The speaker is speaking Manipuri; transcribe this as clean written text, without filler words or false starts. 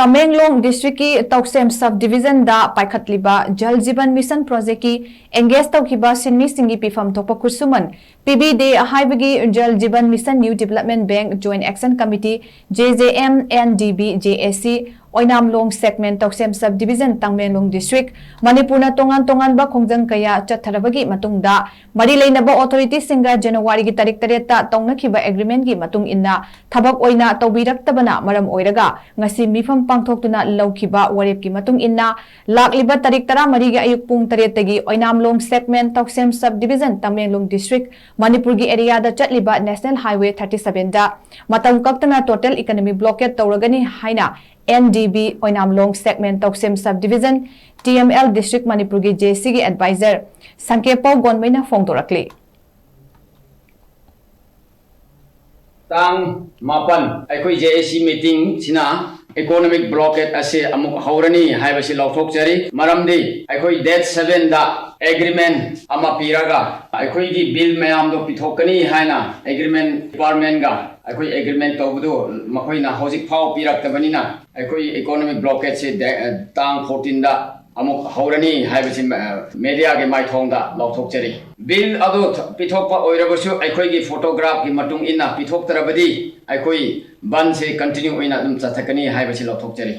Tamenglong district ki Tousem subdivision da paikhatliba Jal Jeevan mission project ki engage tawkiba sinmi singi pifam thokpa kursuman PBD haibagi Jal Jeevan mission new development bank joint action committee JJM NDB JSC Oinamlong segment Tousem subdivision Tamenglong district manipur na tongan ba khongjang kaya chatharabagi matungda mari leinaba authority singa January gi tarik tareta tongnakiba agreement gi matung inna thabak oina tawbiraktabana maram oiraga ngasi mifam pangthoktuna lawkiba warep ki matung inna lakliba tarik tara mari gi ayuk pung taretagi Oinamlong segment Tousem subdivision Tamenglong district manipur gi area da chatliba national highway 37 da matam kaktana total economy blockade tawragani haina NDB Oinamlong segment Tousem subdivision TML district manipur gi JC gi advisor Sankepo gonmaina phongdorakli tang mapan aikoi JSC meeting sina economic blockade ase amuk haurani haibasi lauthok jari maramdi aikoi date 7 da agreement ama piraga aikoi gi bill mayam do pithokani haina agreement department ga aikoi agreement tawbudu makoina hojik phau pirak tabanina aikoi economic blockade se tang 14 da amuk haurani haibasi media ge mai thongda lauthok jari bill adu pithokpa oirabasu aikoi gi photograph gi matung ina pithok tarabadi aikoi ban se continue oina dum chathakani haibasi lauthok jari